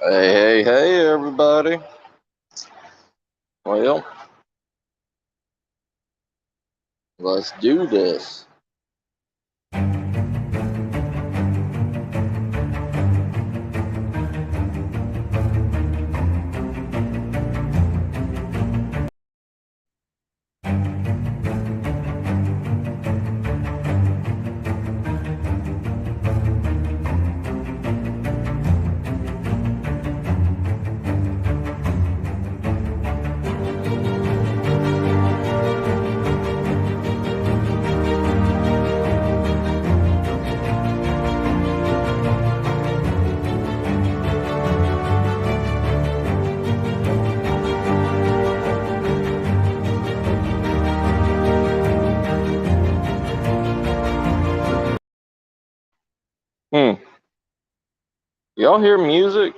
Hey, everybody. Well, let's do this. Hmm. Y'all hear music?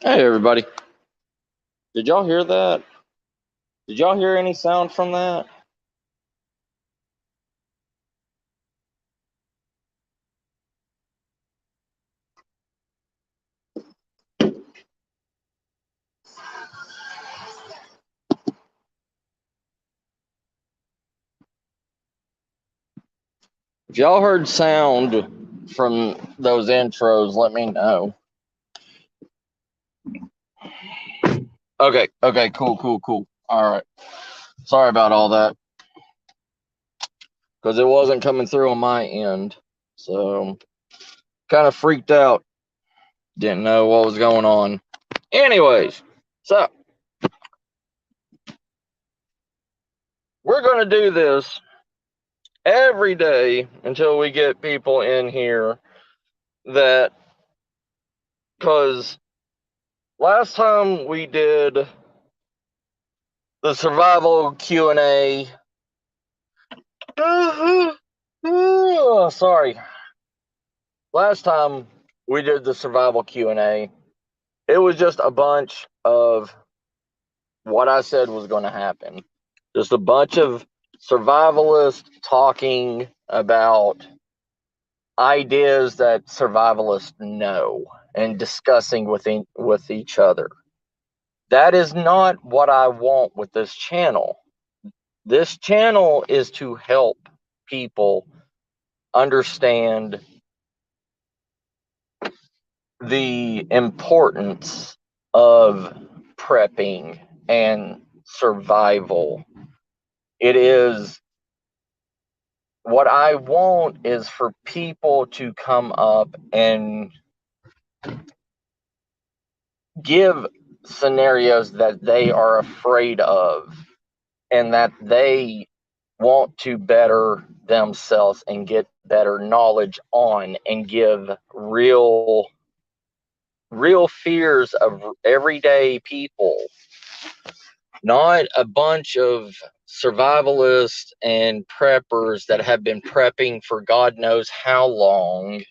Hey, everybody. Did y'all hear that? Did y'all hear any sound from that? If y'all heard sound from those intros, let me know. Okay, cool. All right. Sorry about all that. Because it wasn't coming through on my end. So, kind of freaked out. Didn't know what was going on. Anyways, so we're going to do this every day until we get people in here that, because last time we did the survival Q&A, sorry, last time we did the survival Q&A, it was just a bunch of what I said was going to happen. Just a bunch of survivalists talking about ideas that survivalists know and discussing with each other. That is not what I want with this channel. This channel is to help people understand the importance of prepping and survival. It is what I want is for people to come up and give scenarios that they are afraid of and that they want to better themselves and get better knowledge on and give real fears of everyday people, not a bunch of survivalists and preppers that have been prepping for God knows how long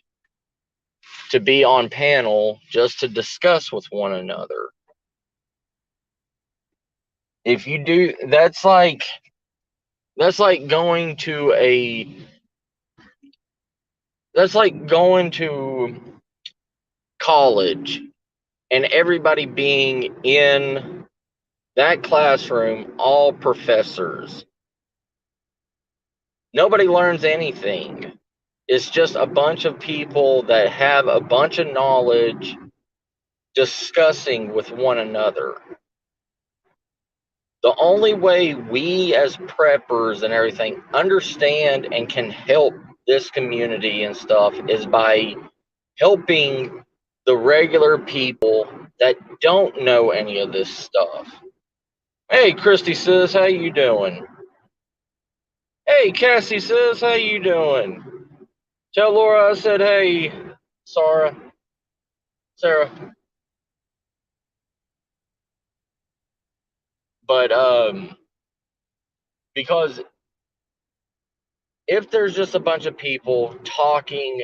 to be on panel just to discuss with one another. If you do, that's like going to college and everybody being in that classroom, all professors. Nobody learns anything. It's just a bunch of people that have a bunch of knowledge discussing with one another. The only way we as preppers and everything understand and can help this community and stuff is by helping the regular people that don't know any of this stuff. Hey, Christy says, how you doing? Hey, Cassie says, how you doing? Tell Laura I said, hey, Sarah. Sarah. But because if there's just a bunch of people talking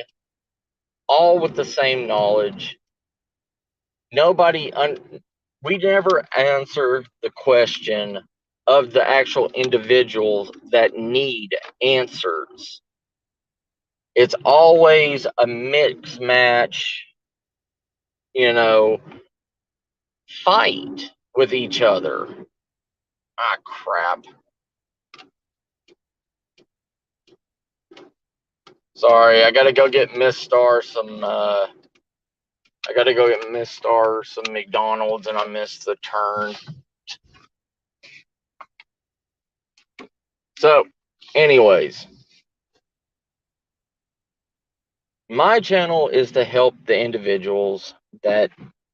all with the same knowledge, we never answer the question of the actual individuals that need answers. It's always a mix match, fight with each other. Ah, crap. Sorry, I gotta go get Miss Star some some McDonald's, and I missed the turn. So, anyways, my channel is to help the individuals that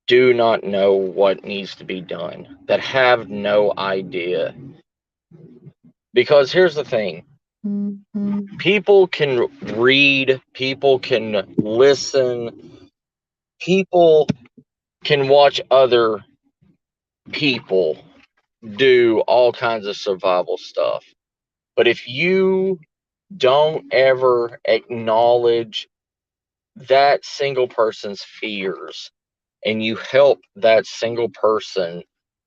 do not know what needs to be done, that have no idea. Because here's the thing. People can read, people can listen, people can watch other people do all kinds of survival stuff. But if you don't ever acknowledge that single person's fears and you help that single person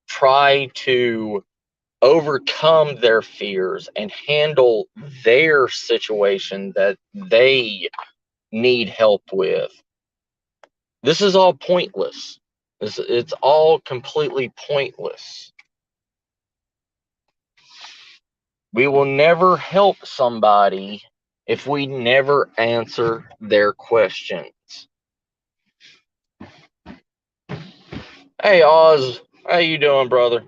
try to overcome their fears and handle their situation that they need help with, this is all pointless. It's all completely pointless. We will never help somebody if we never answer their questions. Hey, Oz, how you doing, brother?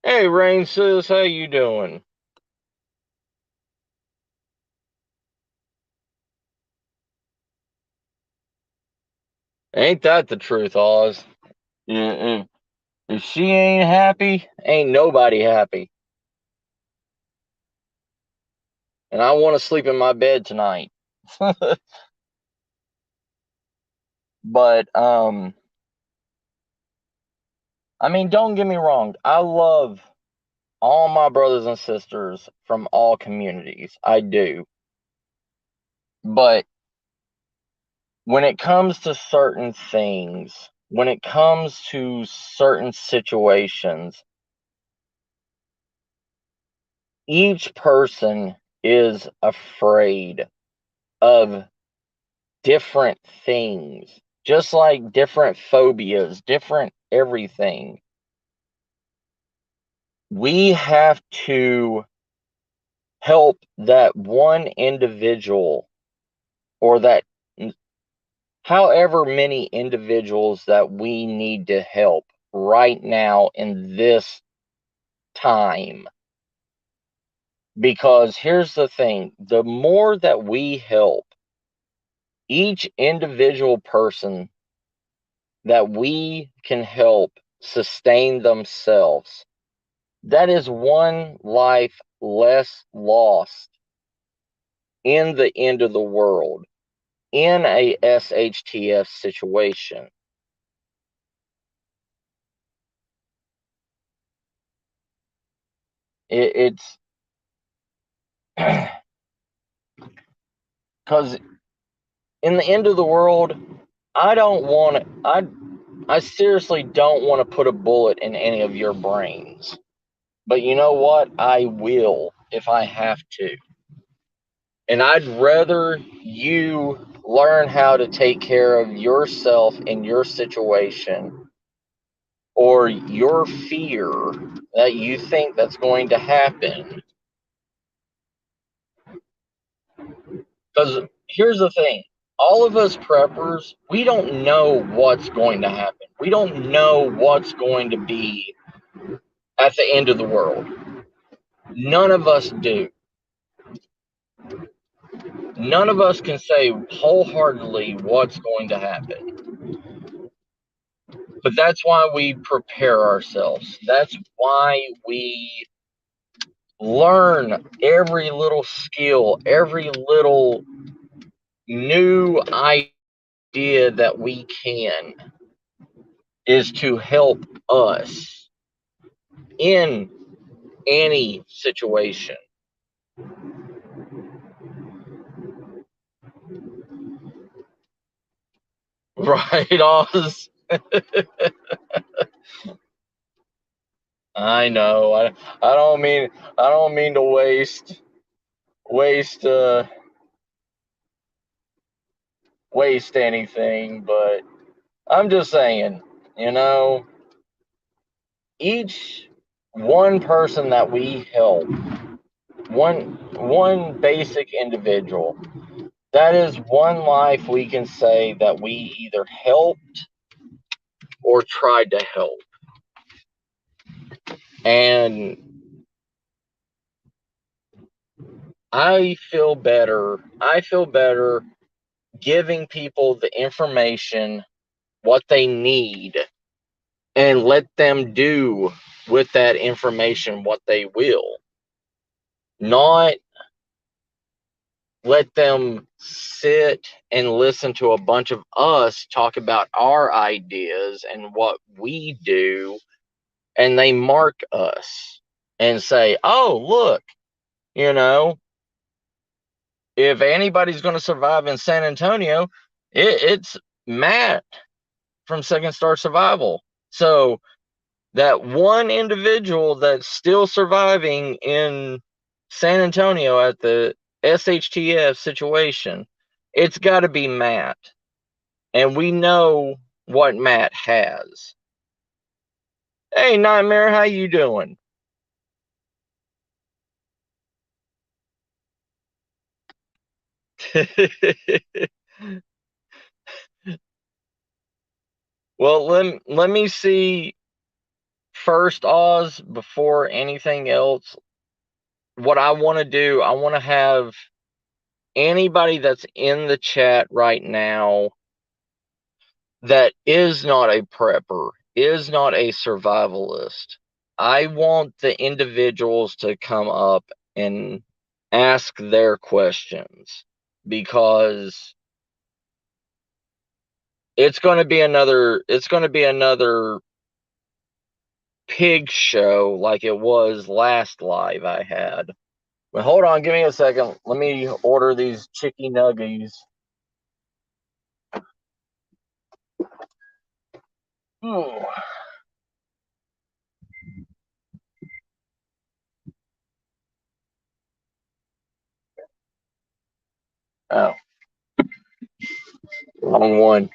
Hey, Rain sis, how you doing? Ain't that the truth, Oz? Yeah, if she ain't happy, ain't nobody happy. And I want to sleep in my bed tonight. But I mean, don't get me wrong. I love all my brothers and sisters from all communities. I do. But when it comes to certain things, when it comes to certain situations, each person is afraid of different things, just like different phobias, different everything. We have to help that one individual, or that however many individuals that we need to help right now in this time. Because here's the thing, the more that we help each individual person that we can help sustain themselves, that is one life less lost in the end of the world, in a SHTF situation. It's because in the end of the world, I seriously don't want to put a bullet in any of your brains. But you know what? I will if I have to. And I'd rather you learn how to take care of yourself in your situation, or your fear that you think that's going to happen. Because here's the thing, all of us preppers, we don't know what's going to happen. We don't know what's going to be at the end of the world. None of us do. None of us can say wholeheartedly what's going to happen. But that's why we prepare ourselves. That's why we learn every little skill, every little new idea that we can, is to help us in any situation. Right, Oz? I know. I don't mean to waste waste anything, but I'm just saying, you know, each one person that we help, one basic individual, that is one life we can say that we either helped or tried to help. And I feel better. I feel better giving people the information, what they need, and let them do with that information what they will. Not let them sit and listen to a bunch of us talk about our ideas and what we do, and they mark us and say, oh, look, you know, if anybody's going to survive in San Antonio, it's Matt from Second Star Survival. So that one individual that's still surviving in San Antonio at the SHTF situation, it's got to be Matt. And we know what Matt has. Hey, Nightmare, how you doing? Well, let me see first, Oz, before anything else. What I want to do, I want to have anybody that's in the chat right now that is not a prepper, is not a survivalist. I want the individuals to come up and ask their questions, because it's going to be another pig show like it was last live I had. But hold on, give me a second. Let me order these chicky nuggies. Ooh. Oh, wrong one.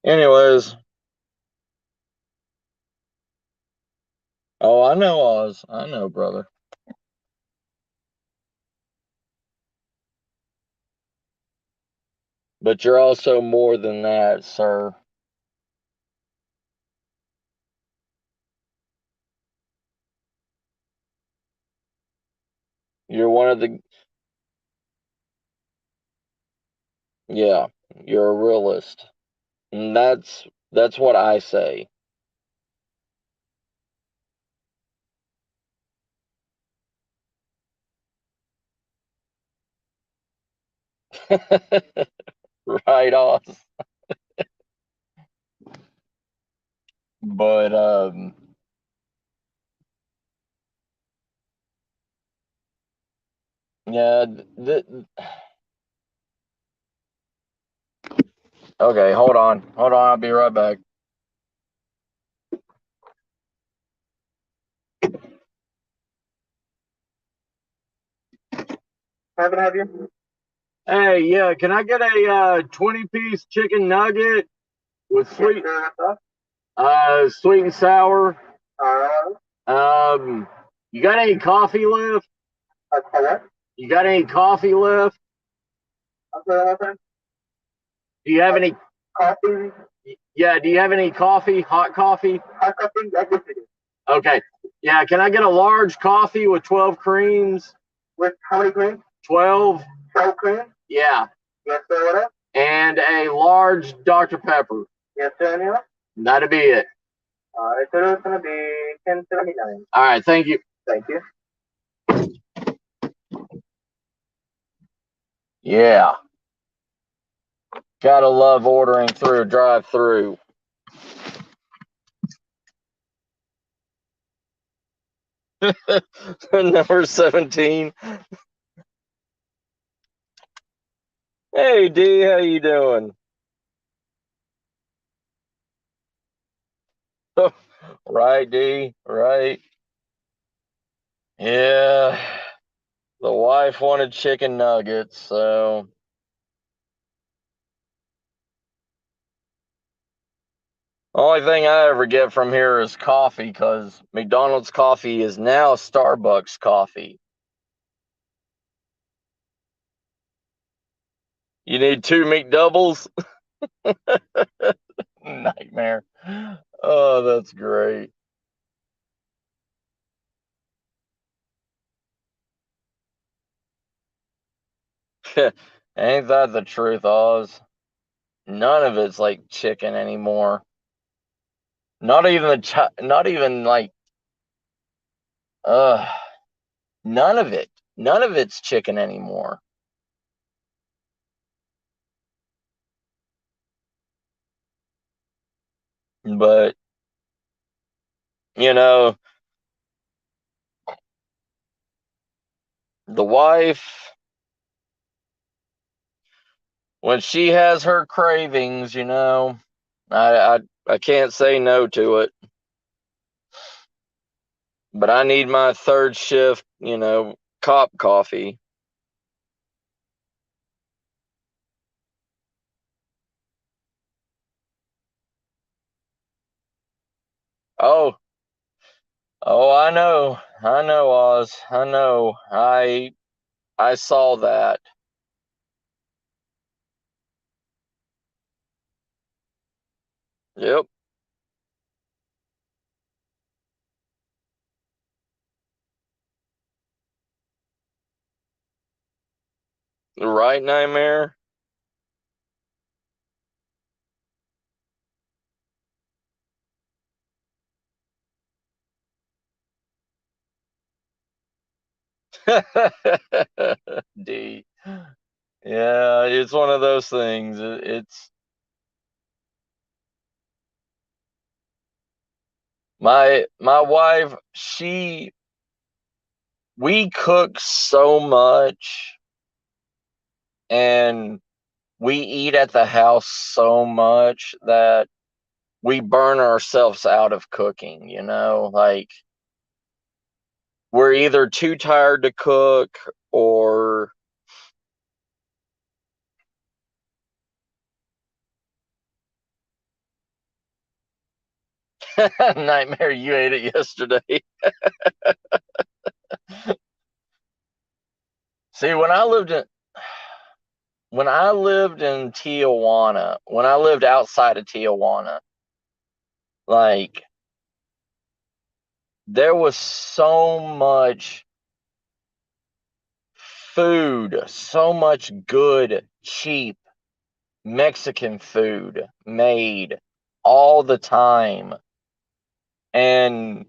Anyways, oh, I know, Oz. I know, brother. But you're also more than that, sir. You're one of the, yeah, you're a realist. And that's what I say. Right, Oz. But yeah, okay, hold on. Hold on, I'll be right back. Have you? Hey, yeah, can I get a 20-piece chicken nugget with sweet Sweet and sour. You got any coffee left? You got any coffee left? Do you have any coffee? Yeah, do you have any coffee? Hot coffee? Hot coffee? Okay. Yeah, can I get a large coffee with 12 creams? With how many creams? 12. 12 creams? Yeah. Yes, sir. And a large Dr. Pepper. Yes, sir. That'll be it. All right, so it's going to be 1079. All right, thank you. Thank you. Yeah. Gotta love ordering through a drive-through. Number 17. Hey D, how you doing? Right, D, right. Yeah. The wife wanted chicken nuggets, so only thing I ever get from here is coffee because McDonald's coffee is now Starbucks coffee. You need two McDoubles? Nightmare. Oh, that's great. Ain't that the truth, Oz? None of it's like chicken anymore. Not even like uh none of it. None of it's chicken anymore. But you know, the wife when she has her cravings, I I can't say no to it. But I need my third shift, cop coffee. Oh, oh, I know, Oz, I know. I saw that. Yep, right, Nightmare. D. Yeah, it's one of those things. It's my wife. We cook so much, and we eat at the house so much that we burn ourselves out of cooking. Like we're either too tired to cook or Nightmare. You ate it yesterday. See, when I lived in Tijuana, when I lived outside of Tijuana, like there was so much food, so much good, cheap Mexican food made all the time. And,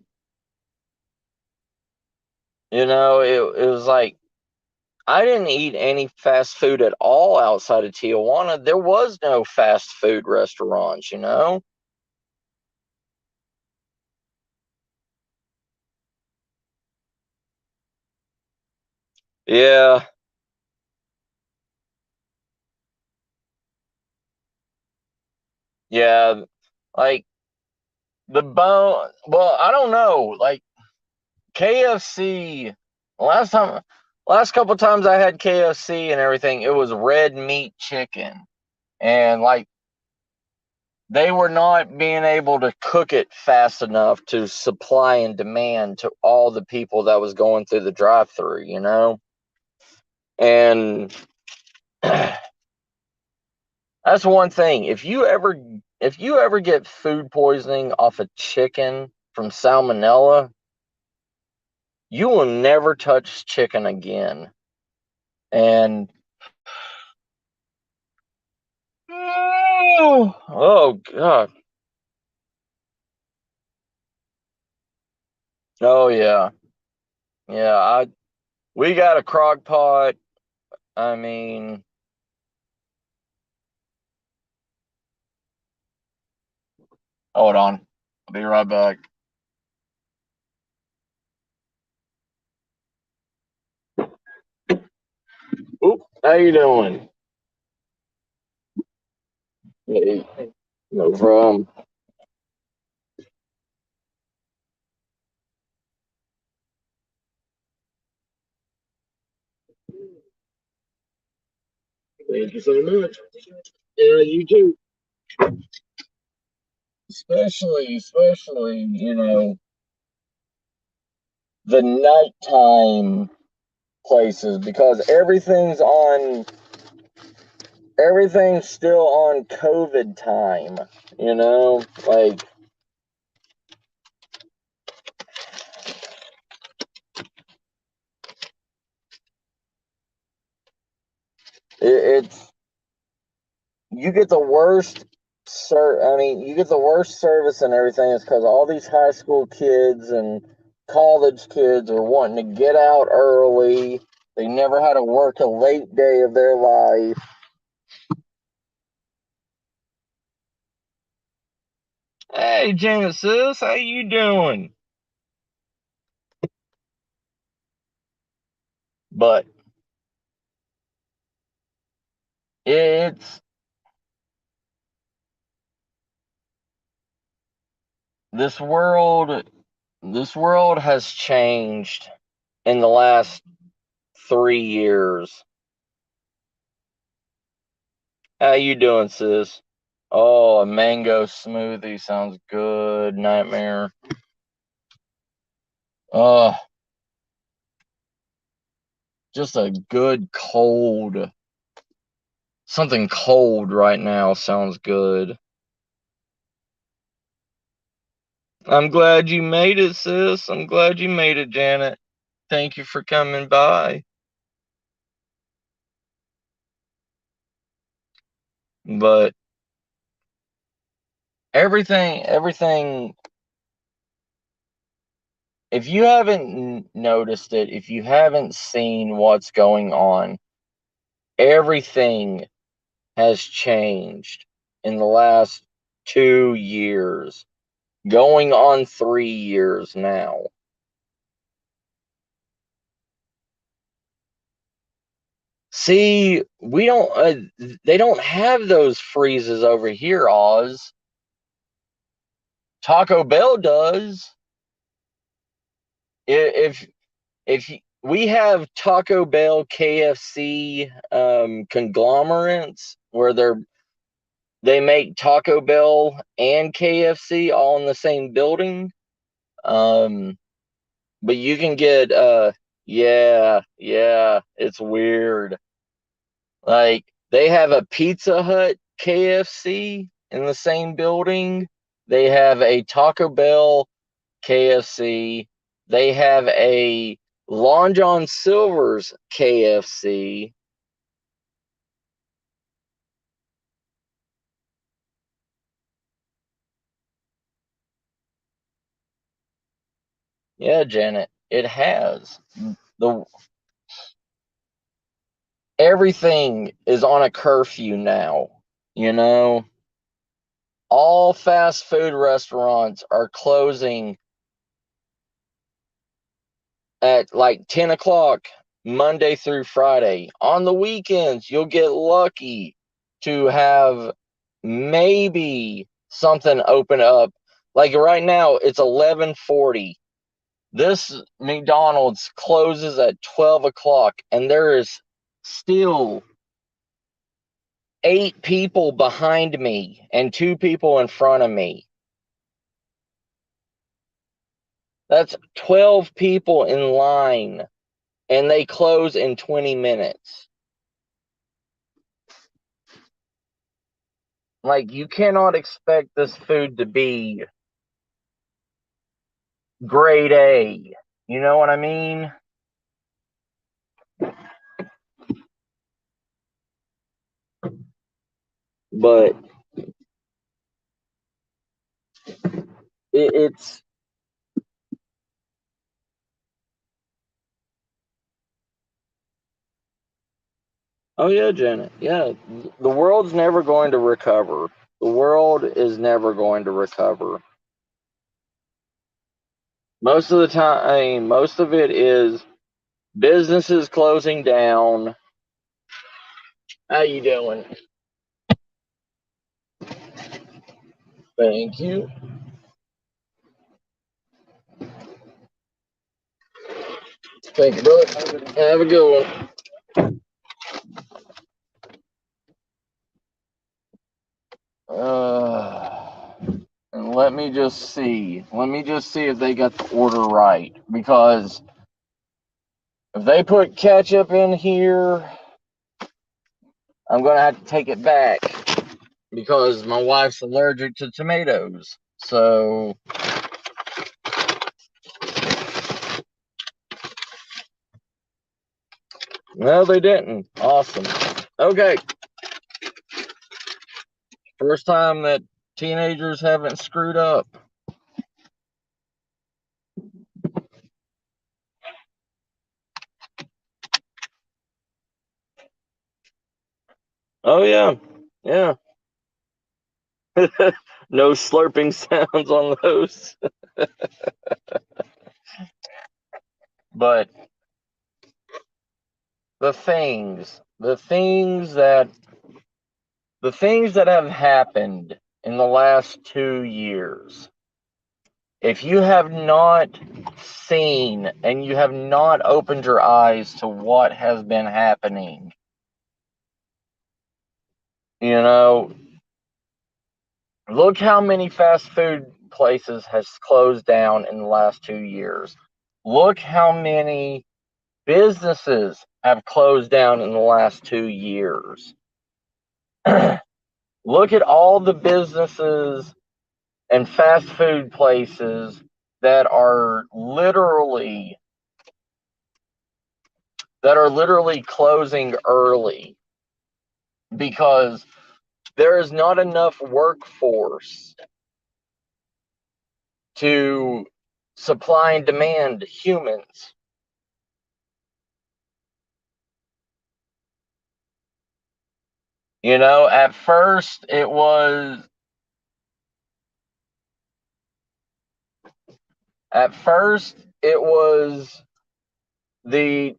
it was like I didn't eat any fast food at all outside of Tijuana. There was no fast food restaurants. Yeah, yeah. Like the bone, well, I don't know. Like KFC, last time, last couple times I had KFC and everything, it was red meat chicken. And like they were not being able to cook it fast enough to supply and demand to all the people that was going through the drive-through, you know? And that's one thing. If you ever get food poisoning off of chicken from salmonella, you will never touch chicken again. And oh god. Oh yeah. Yeah, we got a crock pot. I mean, hold on. I'll be right back. Oop, how you doing? Hey, no problem. Thank you so much. Yeah, you too. Especially, the nighttime places because everything's still on COVID time, like it's you get the worst you get the worst service and everything is because all these high school kids and college kids are wanting to get out early. They never had to work a late day of their life. Hey, Genesis, how you doing? But it's this world. This world has changed in the last 3 years. How you doing, sis? Oh, a mango smoothie sounds good. Nightmare. Oh, just a good cold. Something cold right now sounds good. I'm glad you made it, sis. I'm glad you made it, Janet. Thank you for coming by. But everything, if you haven't noticed it, if you haven't seen what's going on, everything has changed in the last 2 years, going on 3 years now. See, we don't, they don't have those freezes over here, Oz. Taco Bell does. If we have Taco Bell, KFC conglomerates where they make Taco Bell and KFC all in the same building. Um, but you can get yeah, it's weird. Like they have a Pizza Hut KFC in the same building. They have a Taco Bell KFC. They have a Long John Silver's KFC. Yeah, Janet, it has. The Everything is on a curfew now, you know? All fast food restaurants are closing at like 10 o'clock Monday through Friday. On the weekends, you'll get lucky to have maybe something open up. Like right now, it's 11:40. This McDonald's closes at 12 o'clock, and there is still 8 people behind me and 2 people in front of me. That's 12 people in line, and they close in 20 minutes. Like, you cannot expect this food to be grade A. You know what I mean? But it's oh yeah, Janet. Yeah, the world's never going to recover. The world is never going to recover. Most of the time, I mean, most of it is businesses closing down. How you doing? Thank you. Thank you, brother. Have a good one. And let me just see. Let me just see if they got the order right. Because if they put ketchup in here, I'm going to have to take it back. Because my wife's allergic to tomatoes. So, no, they didn't. Awesome. Okay. First time that teenagers haven't screwed up. Oh, yeah. Yeah. No slurping sounds on those. But the things that have happened in the last 2 years, if you have not seen and you have not opened your eyes to what has been happening, you know, look how many fast food places has closed down in the last 2 years. Look how many businesses have closed down in the last 2 years. Look at all the businesses and fast food places that are literally closing early because there is not enough workforce to supply and demand humans. You know, at first it was the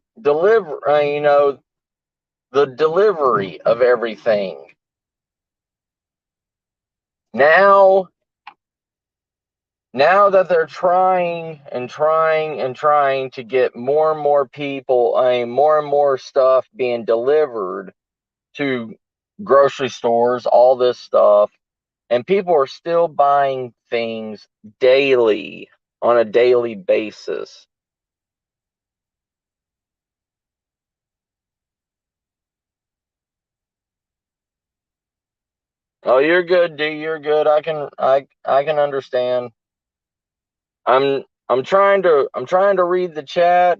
the delivery of everything. Now that they're trying to get more and more people, more and more stuff being delivered to grocery stores, all this stuff, and people are still buying things daily, on a daily basis. Oh, you're good, D. You're good. I can understand. I'm trying to read the chat,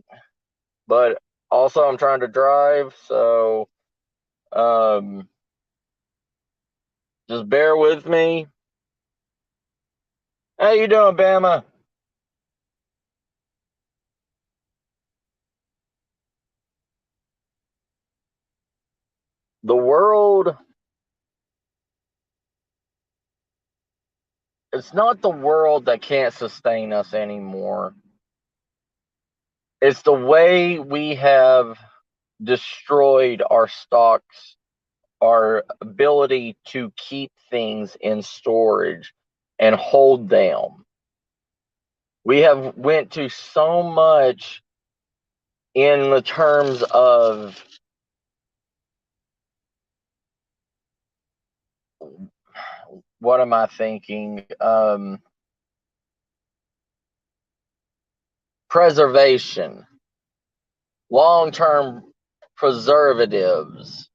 but also I'm trying to drive, so um just bear with me. How you doing, Bama? The world, it's not the world that can't sustain us anymore. It's the way we have destroyed our stocks, our ability to keep things in storage and hold them. We have went to so much in the terms of what am I thinking? Preservation, long-term preservatives,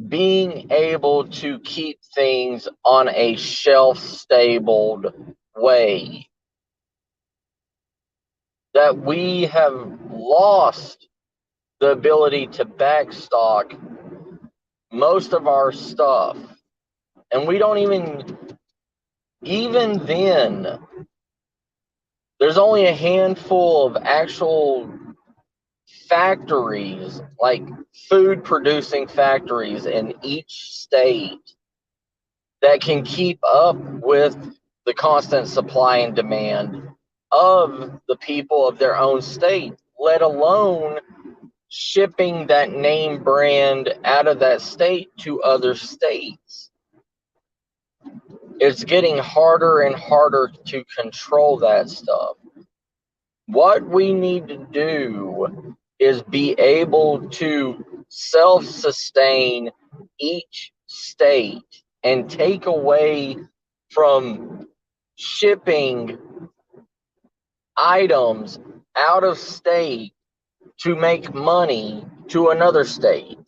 being able to keep things on a shelf-stable way. That we have lost the ability to backstock most of our stuff. And we don't even then, there's only a handful of actual factories, like food producing factories in each state that can keep up with the constant supply and demand of the people of their own state, let alone shipping that name brand out of that state to other states. It's getting harder and harder to control that stuff. What we need to do is be able to self-sustain each state and take away from shipping items out of state to make money to another state.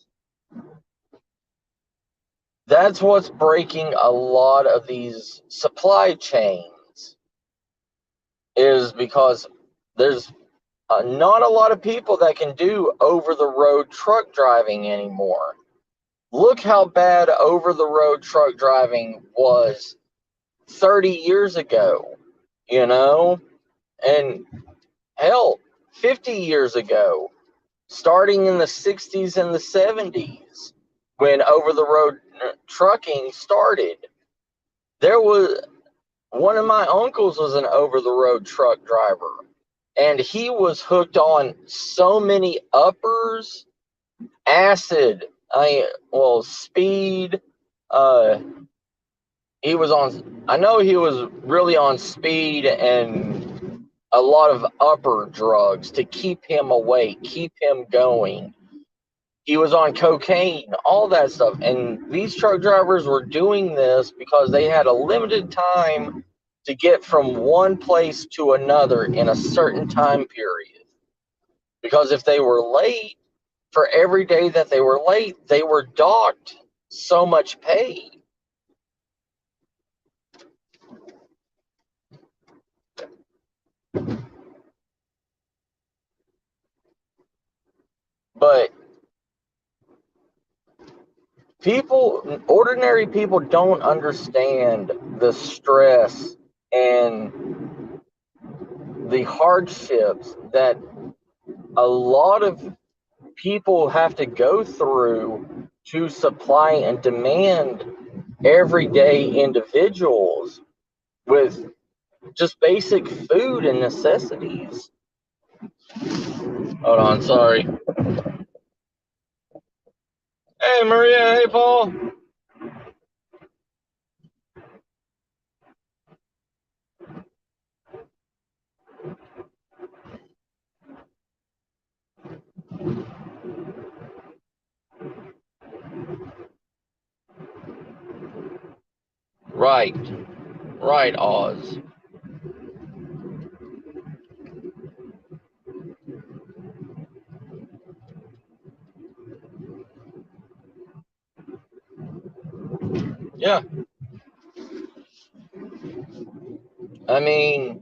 That's what's breaking a lot of these supply chains, is because there's not a lot of people that can do over-the-road truck driving anymore. Look how bad over-the-road truck driving was 30 years ago, you know? And hell, 50 years ago, starting in the 60s and the 70s, when over-the-road trucking started. There was one of my uncles was an over-the-road truck driver, and he was hooked on so many uppers, acid, speed. He was on. I know he was really on speed and a lot of upper drugs to keep him awake, keep him going. He was on cocaine, all that stuff. And these truck drivers were doing this because they had a limited time to get from one place to another in a certain time period. Because if they were late, for every day that they were late, they were docked so much pay. But ordinary people don't understand the stress and the hardships that a lot of people have to go through to supply and demand everyday individuals with just basic food and necessities. Hold on, sorry. Hey, Maria. Hey, Paul. Right. Right, Oz. Yeah. I mean,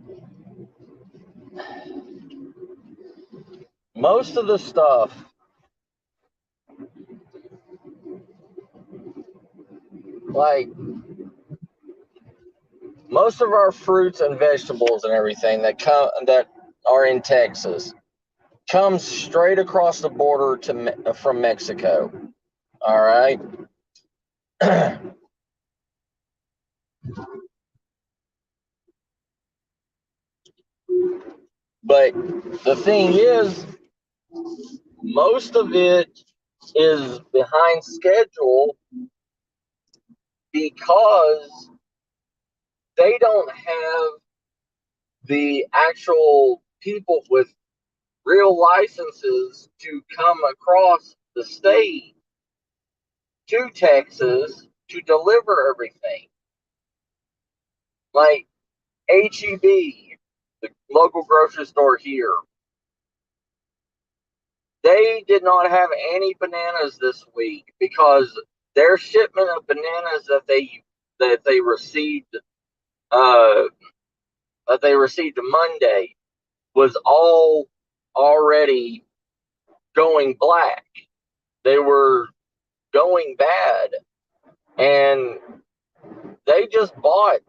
most of the stuff, like most of our fruits and vegetables and everything that are in Texas comes straight across the border from Mexico. All right. But the thing is, most of it is behind schedule because they don't have the actual people with real licenses to come across the state to Texas to deliver everything. Like HEB, the local grocery store here, they did not have any bananas this week because their shipment of bananas that they received uh, Monday was all already going black. They were going bad, and they just bought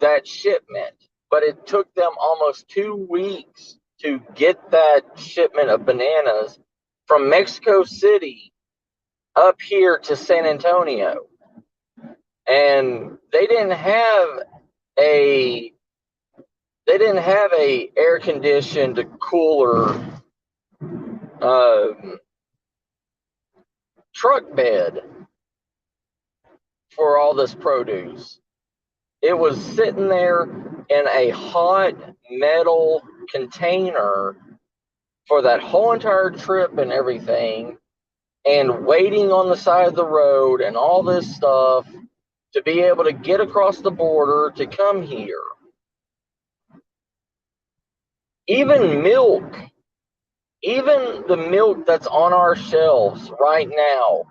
that shipment, but it took them almost 2 weeks to get that shipment of bananas from Mexico City up here to San Antonio. And a they didn't have a air conditioned cooler truck bed for all this produce. It was sitting there in a hot metal container for that whole entire trip and everything, and waiting on the side of the road and all this stuff to be able to get across the border to come here. Even milk, even the milk that's on our shelves right now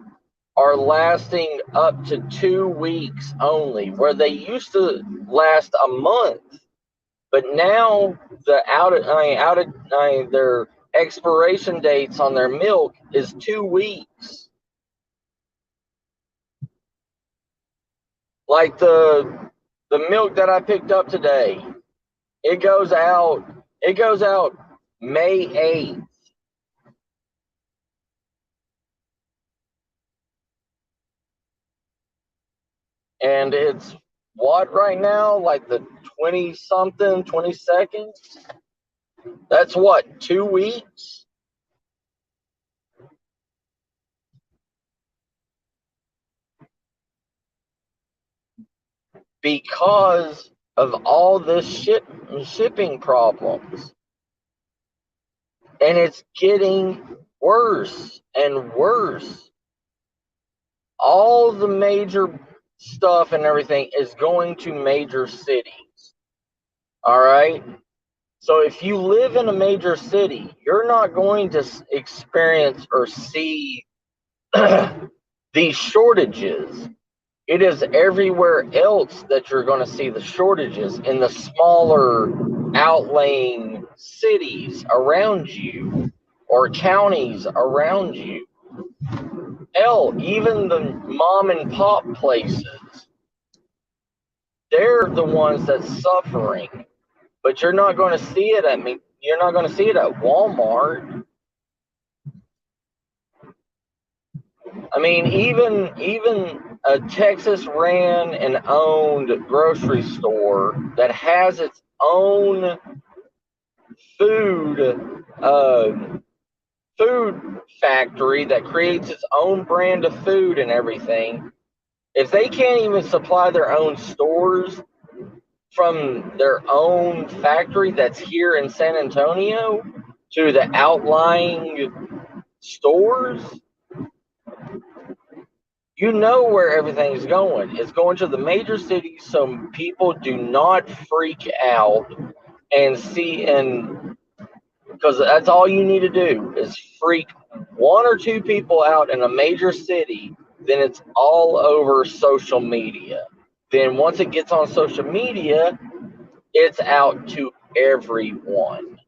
are lasting up to 2 weeks only, where they used to last a month. But now their expiration dates on their milk is 2 weeks. Like the milk that I picked up today, it goes out May 8th. And it's what right now? Like the 20 something, 22nd? That's what, 2 weeks? Because of all this shipping problems. And it's getting worse and worse. All the major stuff and everything is going to major cities. All right? So if you live in a major city, you're not going to experience or see these shortages. It is everywhere else that you're going to see the shortages, in the smaller outlying cities around you or counties around you. Hell, even the mom and pop places, they're the ones that's suffering. But you're not going to see it you're not going to see it at Walmart. I mean, even a Texas ran and owned grocery store that has its own food food factory that creates its own brand of food and everything. If they can't even supply their own stores from their own factory that's here in San Antonio to the outlying stores, you know where everything's going. It's going to the major cities, so people do not freak out and see, and because that's all you need to do is freak one or two people out in a major city, then it's all over social media. Then once it gets on social media, it's out to everyone.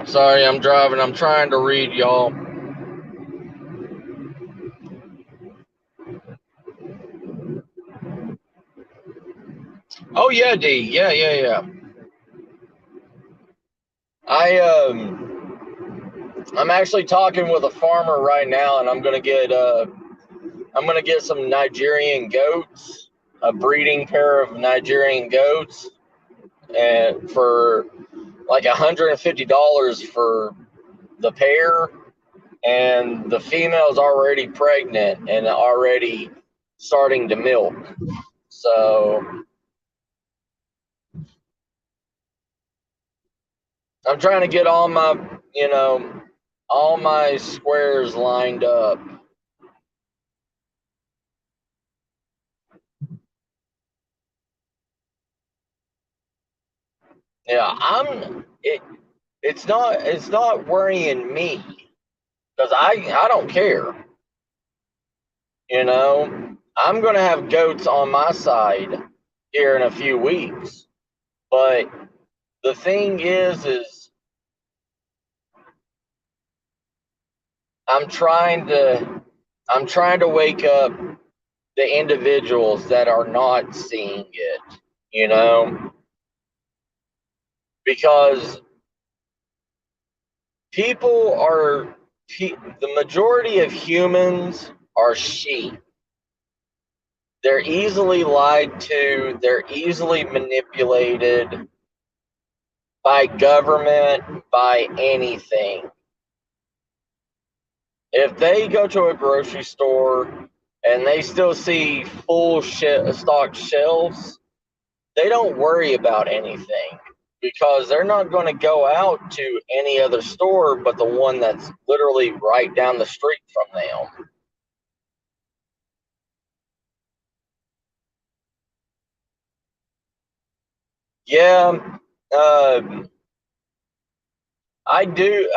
Sorry, I'm driving. I'm trying to read, y'all. Oh yeah, D. Yeah. I'm actually talking with a farmer right now, and I'm gonna get some Nigerian goats, a breeding pair of Nigerian goats, and for like $150 for the pair, and the female's already pregnant and already starting to milk. So I'm trying to get all my squares lined up. Yeah, it's not worrying me because I don't care. You know, I'm gonna have goats on my side here in a few weeks. But the thing is I'm trying to I'm trying to wake up the individuals that are not seeing it, you know, because people are the majority of humans are sheep. They're easily lied to, they're easily manipulated by government, by anything. If they go to a grocery store and they still see full stocked shelves, they don't worry about anything because they're not going to go out to any other store but the one that's literally right down the street from them. Yeah, I do.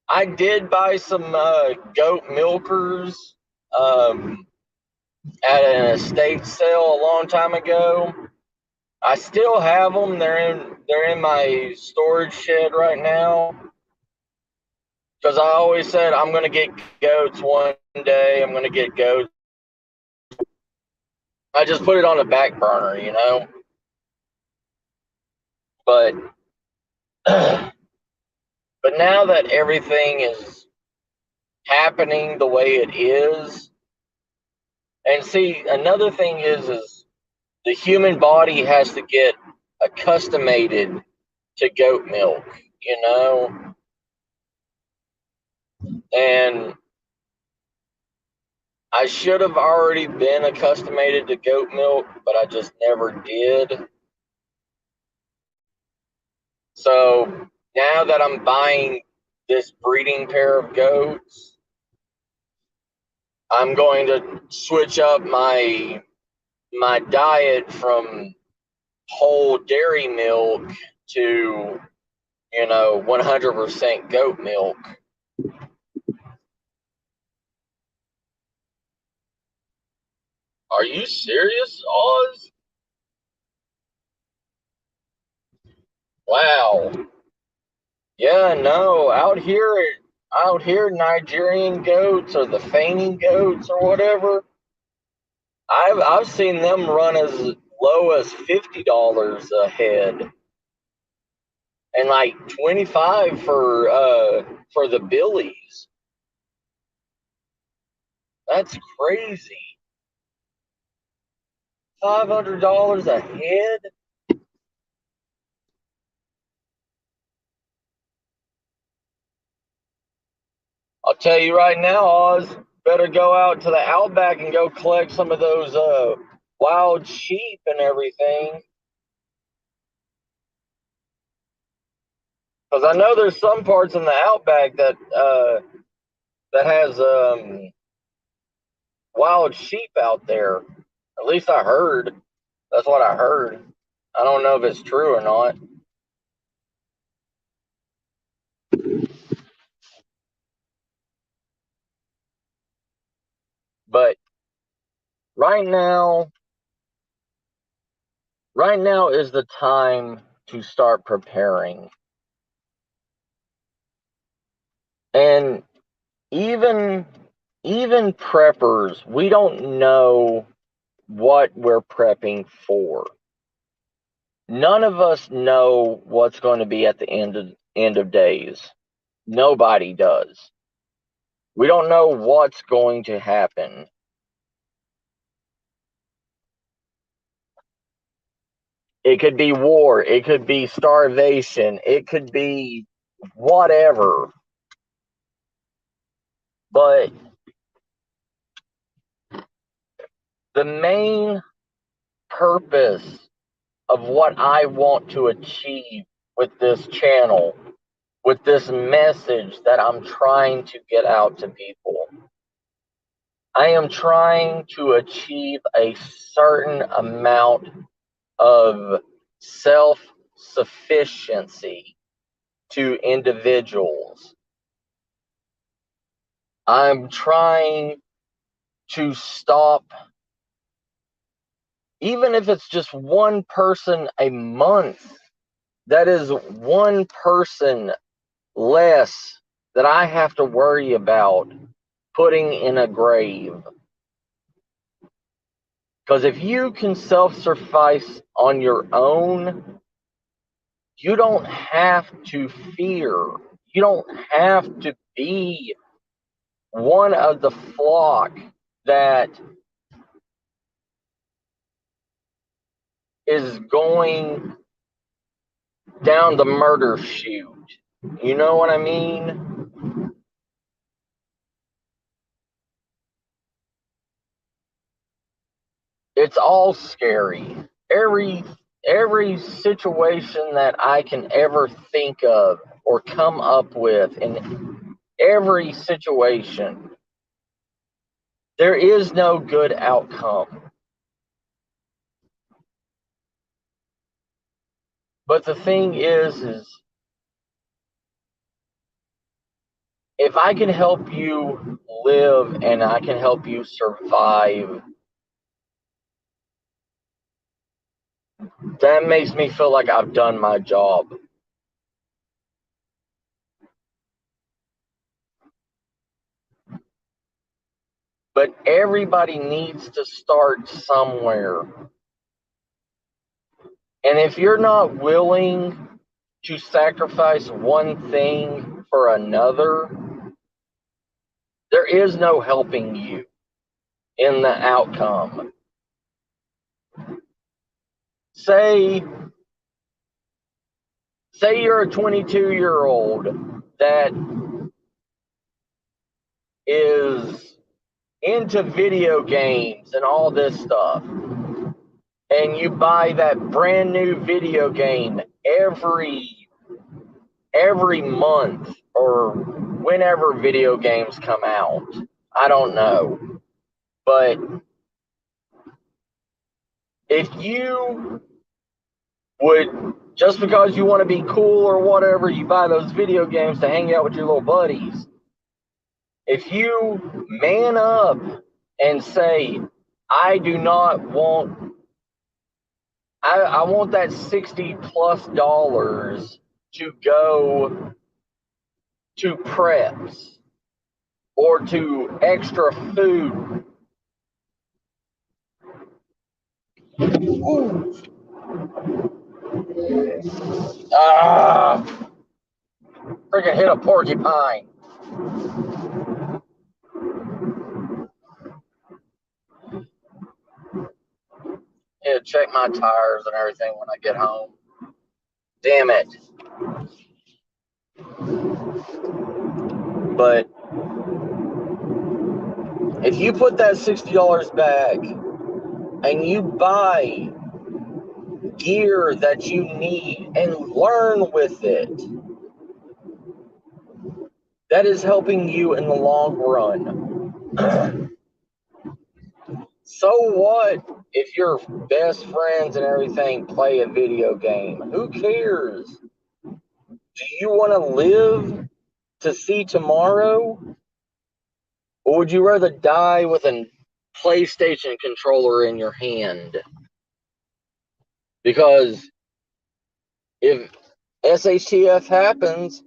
I did buy some goat milkers um, at an estate sale a long time ago. I still have them. They're in my storage shed right now because I always said I'm gonna get goats one day. I'm gonna get goats. I just put it on the back burner, you know. But but now that everything is happening the way it is, and see, another thing is the human body has to get accustomated to goat milk, you know, and I should have already been accustomed to goat milk, but I just never did. So now that I'm buying this breeding pair of goats, I'm going to switch up my diet from whole dairy milk to 100% goat milk. Are you serious, Oz? Wow. Yeah, no. Out here, Nigerian goats or the fainting goats or whatever. I've seen them run as low as $50 a head, and like 25 for the billies. That's crazy. $500 a head. I'll tell you right now, Oz. Better go out to the outback and go collect some of those wild sheep and everything. Because I know there's some parts in the outback that has wild sheep out there. At least I heard. That's what I heard. I don't know if it's true or not. But right now, right now is the time to start preparing. And even even preppers, we don't know what we're prepping for. None of us know what's going to be at the end of days. Nobody does. We don't know what's going to happen. It could be war, it could be starvation, it could be whatever. But the main purpose of what I want to achieve with this channel, with this message that I'm trying to get out to people, I am trying to achieve a certain amount of self self-sufficiency to individuals. I'm trying to stop, even if it's just one person a month, that is one person less that I have to worry about putting in a grave. Because if you can self-suffice on your own, you don't have to fear. You don't have to be one of the flock that is going down the murder chute. You know what I mean? It's all scary. Every situation that I can ever think of or come up with in every situation, there is no good outcome. But the thing is if I can help you live and I can help you survive, that makes me feel like I've done my job. But everybody needs to start somewhere. And if you're not willing to sacrifice one thing for another, there is no helping you in the outcome. Say you're a 22-year-old that is into video games and all this stuff, and you buy that brand new video game every month or whenever video games come out. I don't know. But if you would, just because you want to be cool or whatever, you buy those video games to hang out with your little buddies. If you man up and say, I do not want, I want that $60+ to go to preps or to extra food. Ooh. Freaking hit a porcupine. Yeah, check my tires and everything when I get home. Damn it. But if you put that $60 back and you buy gear that you need and learn with it, that is helping you in the long run. So what if your best friends and everything play a video game? Who cares? Do you want to live to see tomorrow? Or would you rather die with a PlayStation controller in your hand? Because if SHTF happens,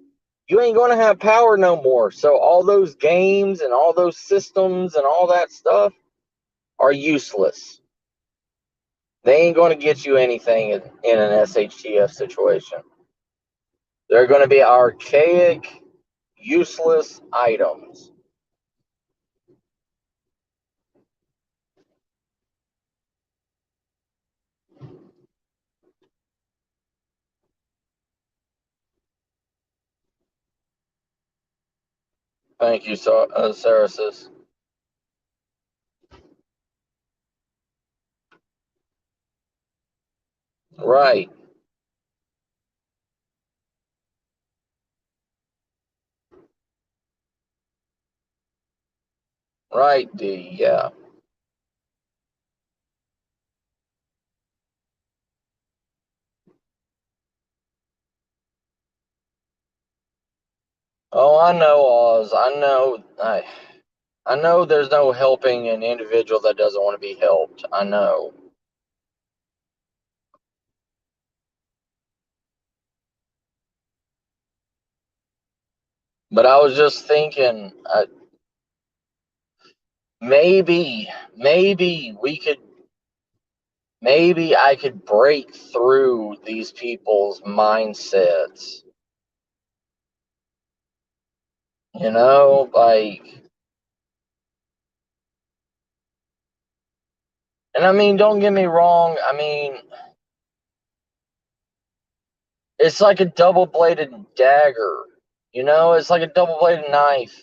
you ain't going to have power no more. So all those games and all those systems and all that stuff are useless. They ain't going to get you anything in an SHTF situation. They're going to be archaic, useless items. Thank you, Sarasis. Right. Right, D. Yeah. Oh, I know, Oz. I know there's no helping an individual that doesn't want to be helped. I know. But I was just thinking, maybe we could, maybe I could break through these people's mindsets. You know, like, and I mean, don't get me wrong. I mean, it's like a double bladed dagger. You know, it's like a double bladed knife.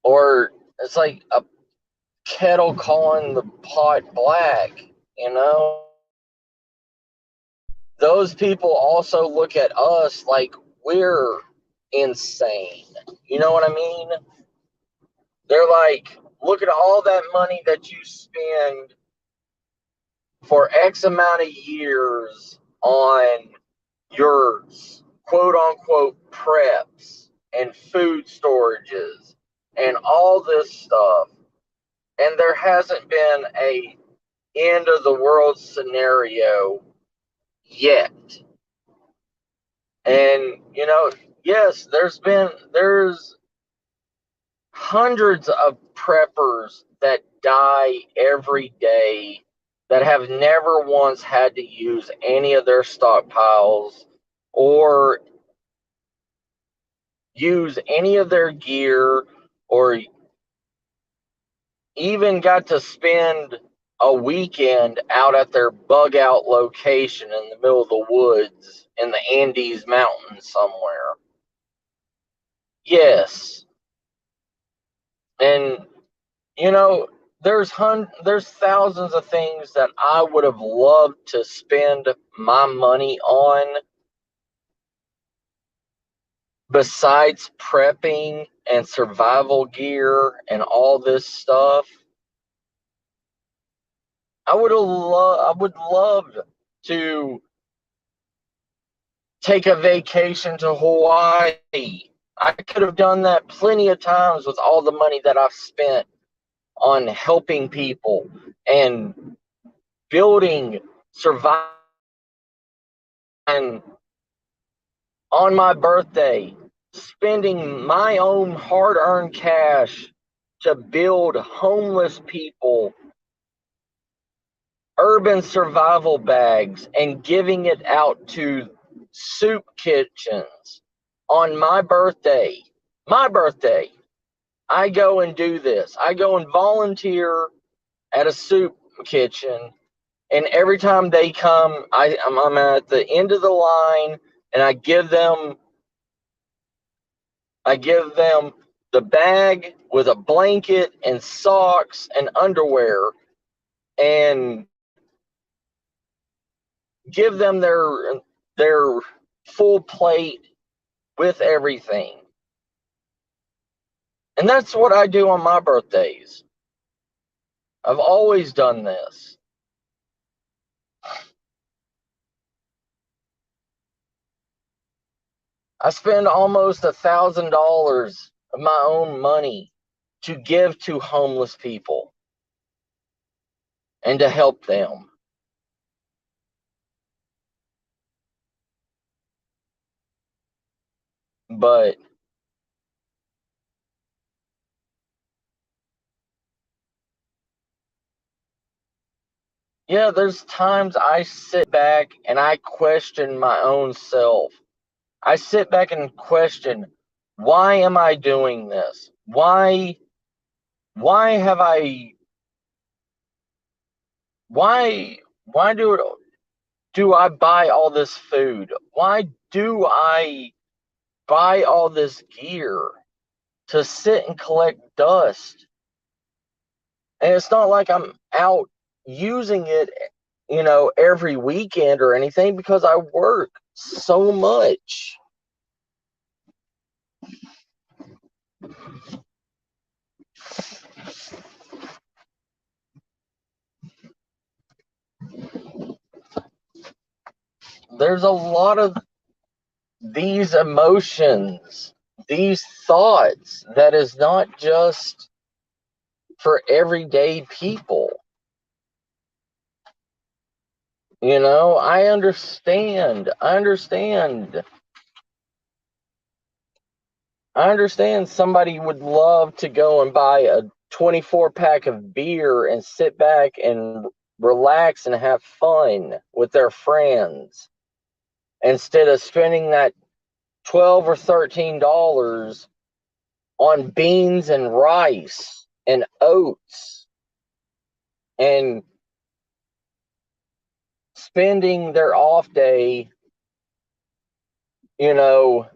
Or it's like a kettle calling the pot black. You know, those people also look at us like we're insane. You know what I mean? They're like, look at all that money that you spend for X amount of years on your quote unquote preps and food storages and all this stuff. And there hasn't been a end of the world scenario yet. And you know, yes, there's hundreds of preppers that die every day that have never once had to use any of their stockpiles or use any of their gear or even got to spend a weekend out at their bug out location in the middle of the woods in the Andes Mountains somewhere. Yes. And you know, there's thousands of things that I would have loved to spend my money on besides prepping and survival gear and all this stuff. I would love to take a vacation to Hawaii. I could have done that plenty of times with all the money that I've spent on helping people and building survival. And on my birthday, spending my own hard earned cash to build homeless people urban survival bags and giving it out to soup kitchens on my birthday. My birthday, I go and do this. I go and volunteer at a soup kitchen, and every time they come, I'm at the end of the line, and I give them the bag with a blanket and socks and underwear, and give them their full plate with everything. And that's what I do on my birthdays. I've always done this. I spend almost $1,000 of my own money to give to homeless people and to help them. But yeah, there's times I sit back and I question my own self. I sit back and question, why am I doing this? Why have I why do I buy all this food? Why do I buy all this gear to sit and collect dust? And it's not like I'm out using it, you know, every weekend or anything because I work so much. There's a lot of these emotions, these thoughts, that is not just for everyday people. You know, I understand. I understand somebody would love to go and buy a 24 pack of beer and sit back and relax and have fun with their friends instead of spending that 12 or $13 on beans and rice and oats and spending their off day, you know,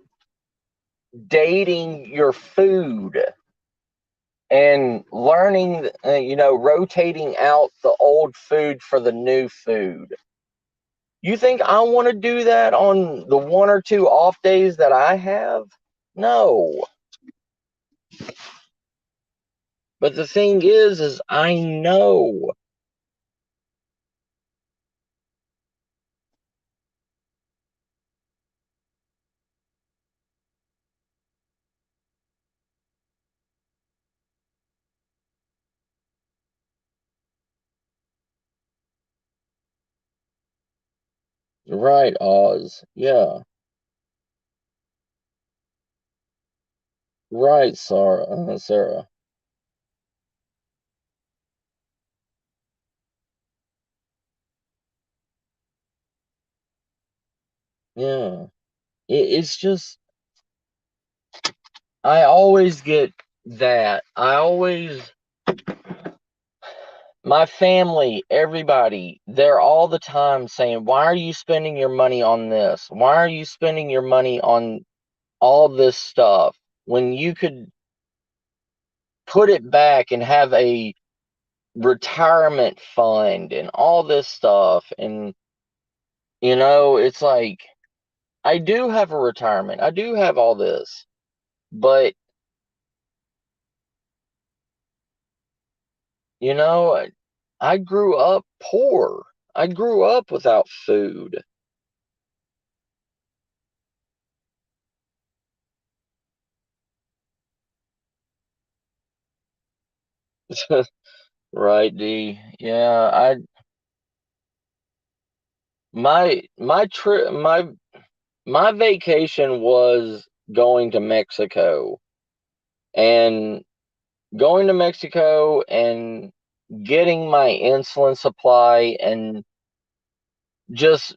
dating your food and learning, rotating out the old food for the new food. You think I want to do that on the one or two off days that I have? No. But the thing is I know. Right, Oz. Yeah. Right, Sarah. Sarah. Yeah. It's just, I always get that. My family, everybody, they're all the time saying, why are you spending your money on this? Why are you spending your money on all this stuff when you could put it back and have a retirement fund and all this stuff? And, it's like, I do have a retirement. I do have all this, but, you know, I grew up poor. I grew up without food. Right, D. Yeah, my vacation was going to Mexico, and going to Mexico and getting my insulin supply and just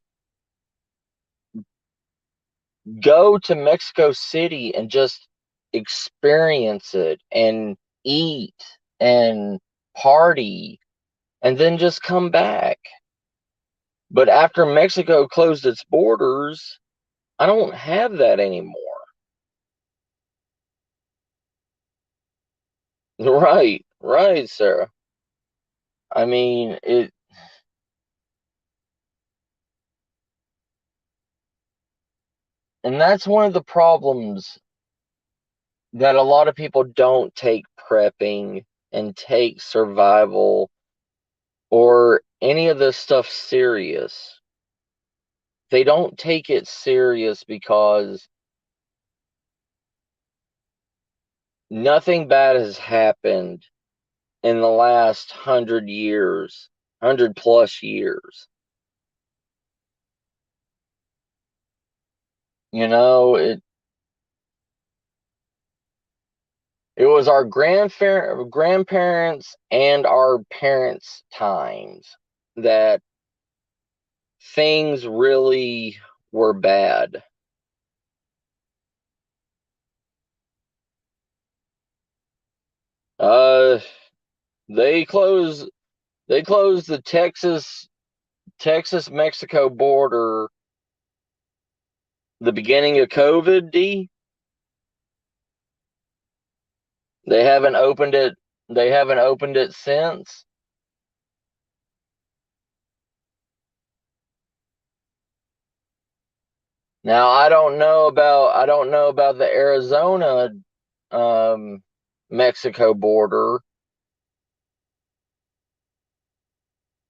go to Mexico City and just experience it and eat and party and then just come back. But after Mexico closed its borders, I don't have that anymore. Right, right, Sarah. I mean, and that's one of the problems, that a lot of people don't take prepping and take survival or any of this stuff serious. They don't take it serious because nothing bad has happened in the last 100 years, 100 plus years. You know, it was our grandparents and our parents' times that things really were bad. Uh, they closed they closed the Texas Mexico border the beginning of COVID, D. They haven't opened it. They haven't opened it since. Now I don't know about the Arizona um Mexico border,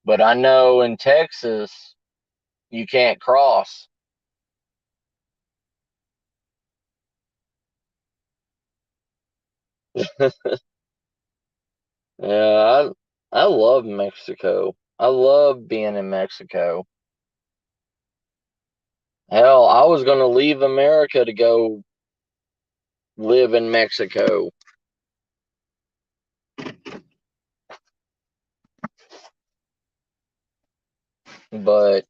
but I know in Texas you can't cross. Yeah, I love Mexico. I love being in Mexico. Hell, I was gonna leave America to go live in Mexico. But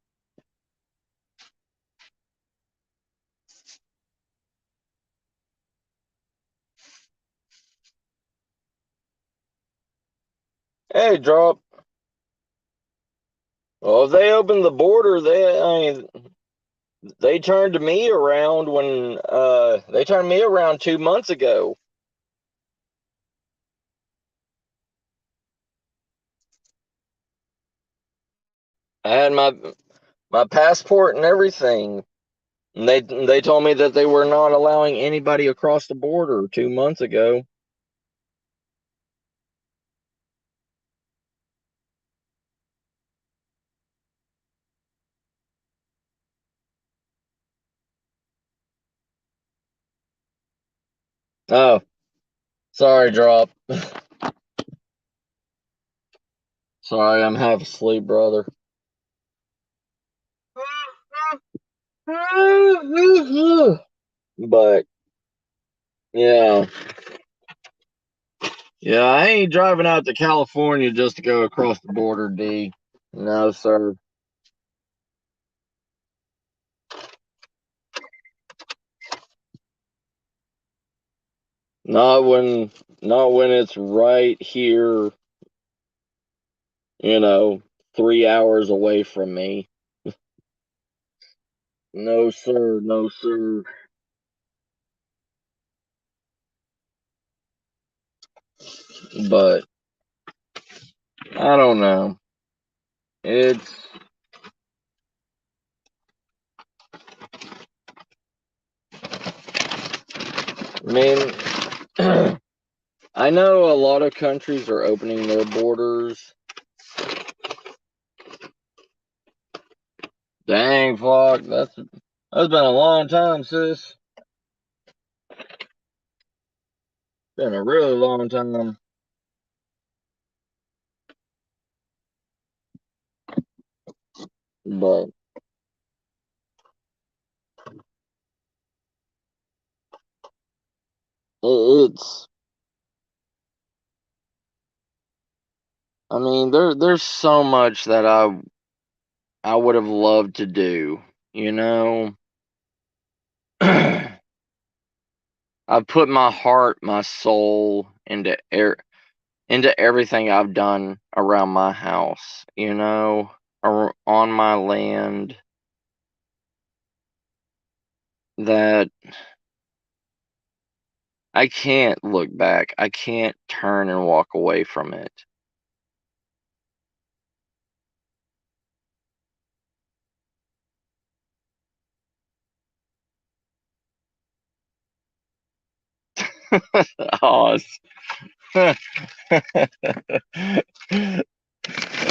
hey, drop. Well, if they opened the border, they turned me around when they turned me around 2 months ago. I had my passport and everything. And they told me that they were not allowing anybody across the border 2 months ago. Oh, sorry, drop. Sorry, I'm half asleep, brother. But yeah, yeah, I ain't driving out to California just to go across the border, D. No, sir. Not when, not when it's right here, you know, 3 hours away from me. No, sir. No, sir. But I don't know. It's, I mean, I know a lot of countries are opening their borders. Dang, fuck, that's been a long time, sis. Been a really long time. But it's, I mean, there's so much that I would have loved to do, you know. I've put my heart, my soul into everything I've done around my house, you know, or on my land, that I can't look back. I can't turn and walk away from it. Oh,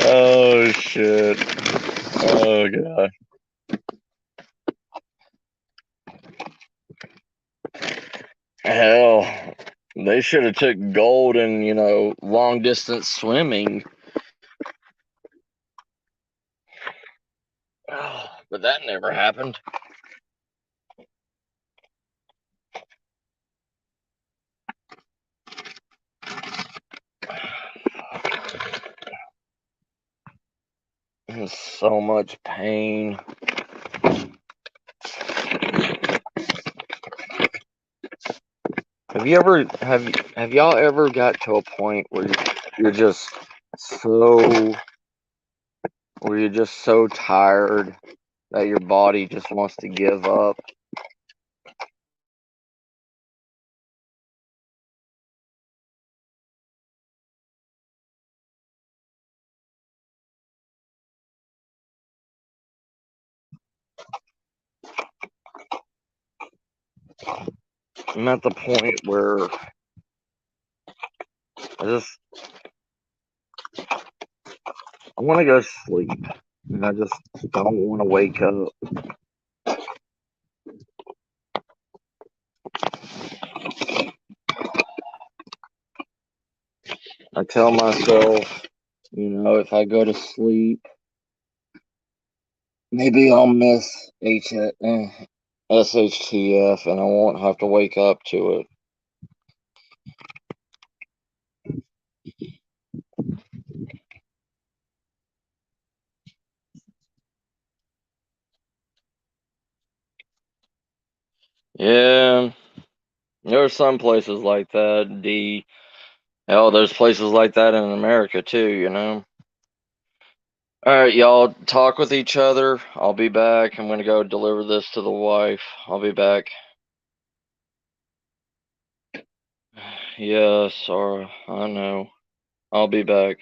oh shit. Oh god. Hell, they should have took gold in, long distance swimming. Oh, but that never happened. So much pain. Have y'all ever got to a point where you're just so where you're just so tired that your body just wants to give up? I'm at the point where I just I want to go sleep, and I just don't want to wake up. I tell myself, if I go to sleep, maybe I'll miss SHTF and I won't have to wake up to it. Yeah, there are some places like that, D. Hell, there's places like that in America too. All right, y'all talk with each other. I'll be back. I'm gonna go deliver this to the wife. I'll be back. Yeah, Sarah, I know. I'll be back.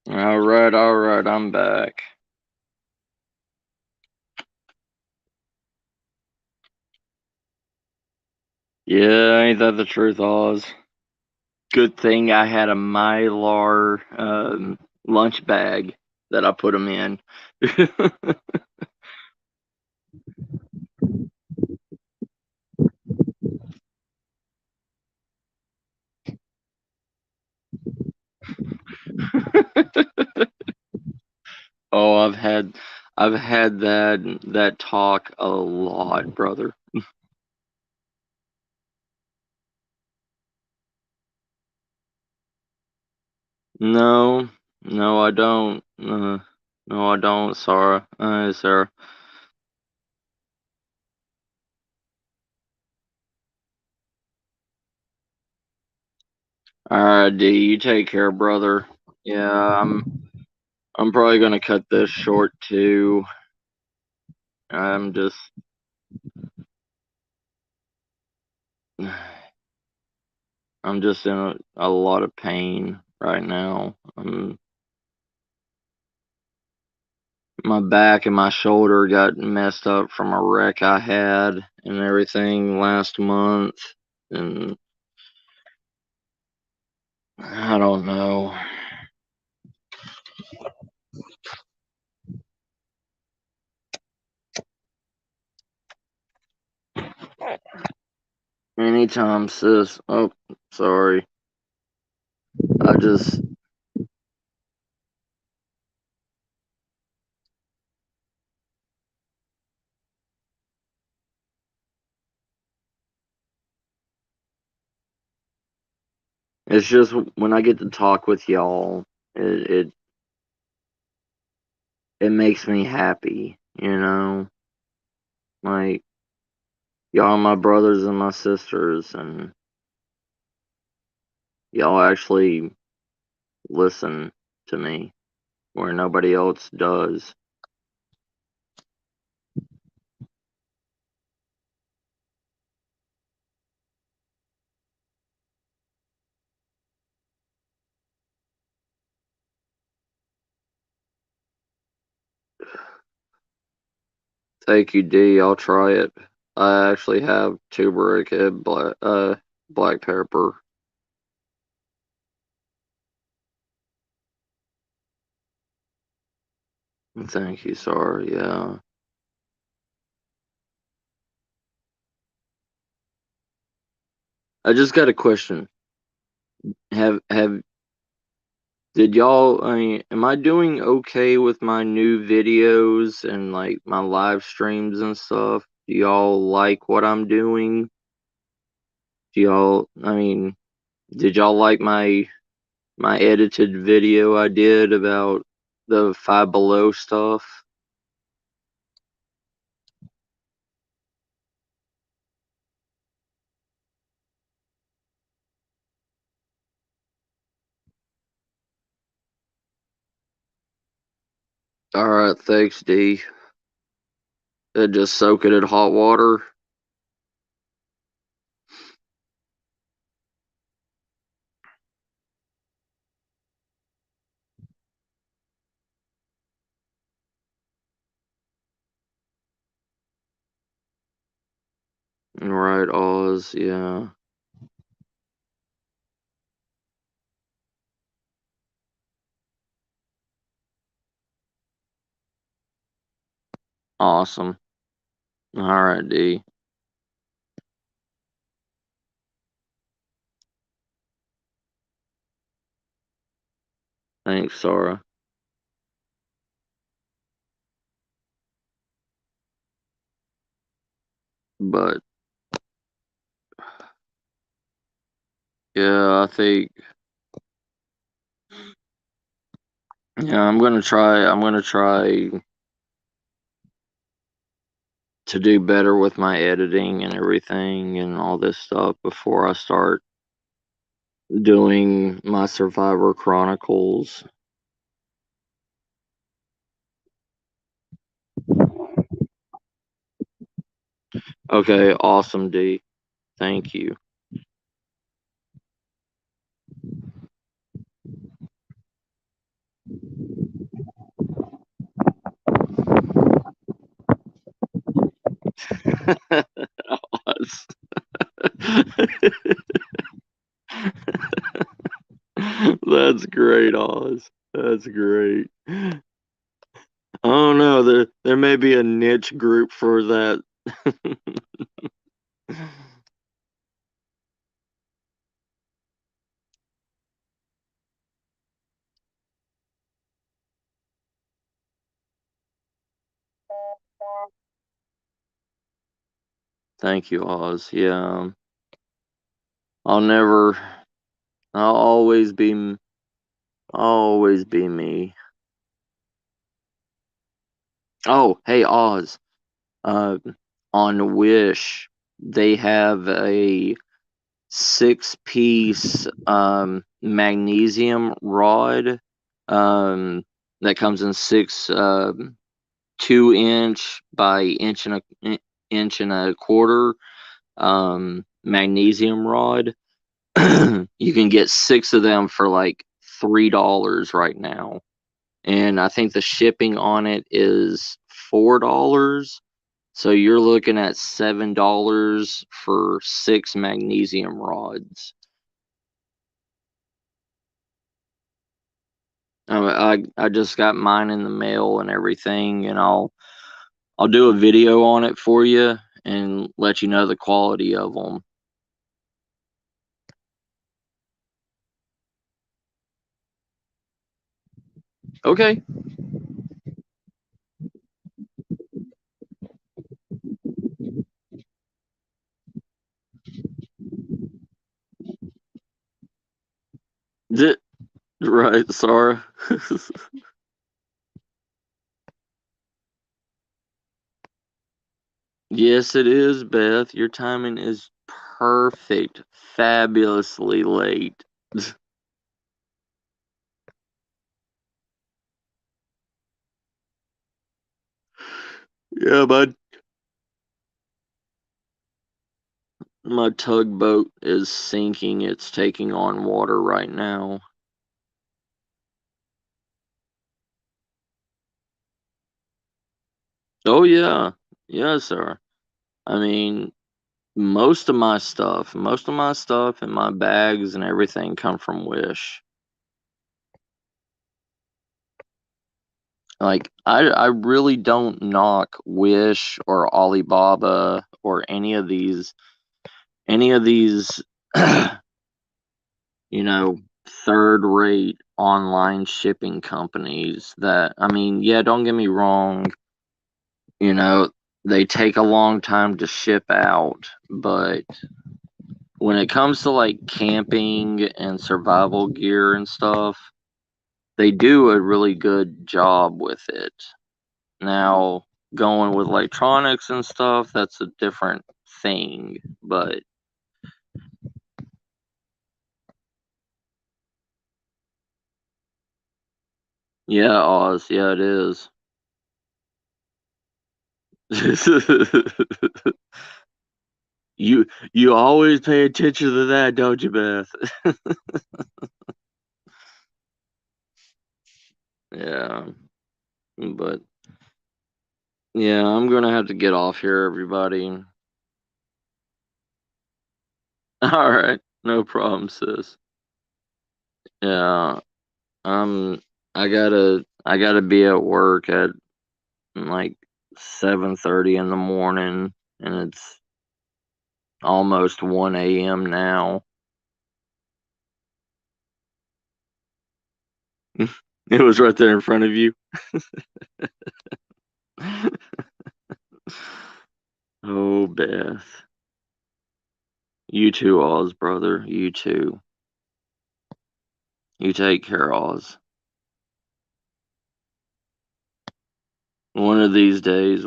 All right, I'm back. Yeah, ain't that the truth, Oz? Good thing I had a Mylar lunch bag that I put them in. Oh, I've had that talk a lot, brother. No, no, I don't. No, I don't, Sarah. Sarah. All right, D, you take care, brother. Yeah, I'm probably gonna cut this short too. I'm just I'm just in a lot of pain right now. My back and my shoulder got messed up from a wreck I had and everything last month, and I don't know. Anytime, sis. Oh, sorry. I just it's just when I get to talk with y'all, it makes me happy. Like, y'all are my brothers and my sisters, and y'all actually listen to me where nobody else does. Thank you, D. I'll try it. I actually have turmeric and black pepper. Thank you, sorry. Yeah. I just got a question. Have did y'all, I mean, am I doing okay with my new videos and like my live streams and stuff? Do y'all like what I'm doing? Do y'all, I mean, did y'all like my edited video I did about the Five Below stuff? All right, thanks, D. Just soak it in hot water. Right, Oz, yeah. Awesome. All right, D. Thanks, Sarah. But yeah, I think yeah, I'm gonna try to do better with my editing and everything and all this stuff before I start doing my Survivor Chronicles. Okay, awesome, D. Thank you. Oz. That's great, Oz. That's great. I don't know. There may be a niche group for that. Thank you, Oz. Yeah, I'll never. I'll always be me. Oh, hey, Oz. Uh, on Wish, they have a 6-piece magnesium rod that comes in six 2-inch by inch and a quarter magnesium rod. You can get 6 of them for like $3 right now, and I think the shipping on it is $4. So you're looking at $7 for 6 magnesium rods. I just got mine in the mail and everything, and I'll do a video on it for you and let you know the quality of them. Okay. Right, Sarah. Yes, it is, Beth. Your timing is perfect. Fabulously late. Yeah, bud. My tugboat is sinking. It's taking on water right now. Oh, yeah. Yeah, sir. I mean, most of my stuff and my bags and everything come from Wish. Like, I really don't knock Wish or Alibaba or any of these, you know, third rate online shipping companies that, I mean, yeah, don't get me wrong, you know, they take a long time to ship out, but when it comes to like camping and survival gear and stuff, they do a really good job with it. Now, going with electronics and stuff, that's a different thing, but yeah, Oz, yeah, it is. you you always pay attention to that, don't you, Beth? Yeah, but yeah, I'm gonna have to get off here, everybody. All right, no problem, sis. Yeah, um, I gotta be at work at like 7:30 in the morning, and it's almost 1 a.m. now. It was right there in front of you. Oh, Beth. You too, Oz, brother. You too. You take care, Oz. One of these days,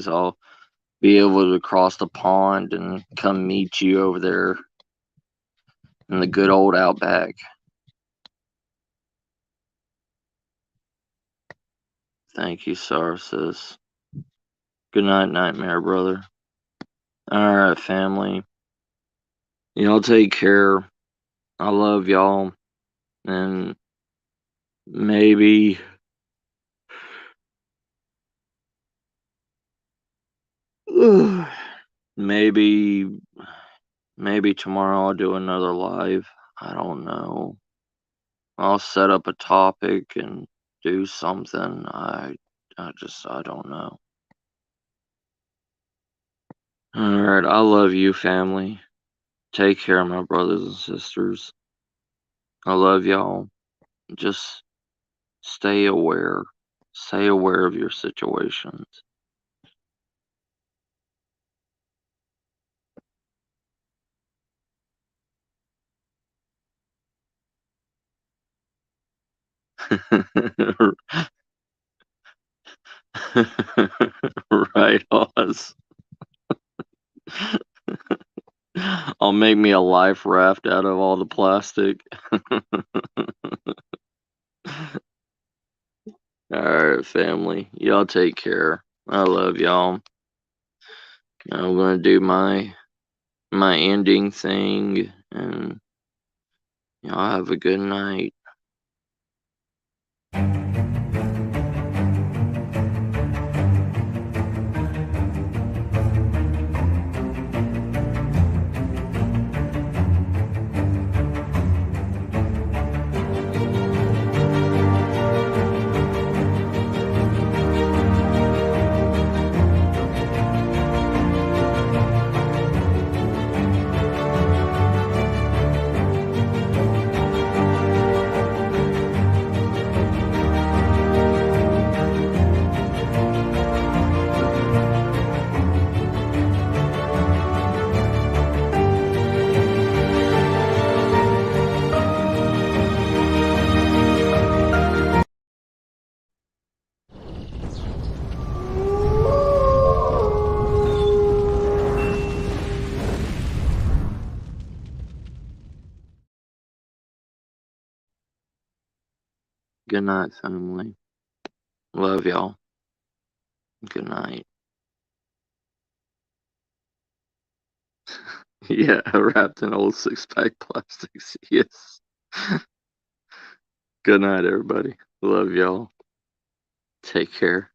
I'll be able to cross the pond and come meet you over there in the good old outback. Thank you, sir, sis. Good night, nightmare, brother. All right, family. Y'all take care. I love y'all. And maybe, maybe, maybe tomorrow I'll do another live. I don't know. I'll set up a topic and do something. I don't know. All right, I love you, family. Take care, my brothers and sisters. I love y'all. Just stay aware. Stay aware of your situations. Right, Oz. I'll make me a life raft out of all the plastic. All right, family. Y'all take care. I love y'all. I'm gonna do my ending thing, and y'all have a good night. Good night, family. Love y'all. Good night. Yeah, wrapped in old 6-pack plastics. Yes. Good night, everybody. Love y'all. Take care.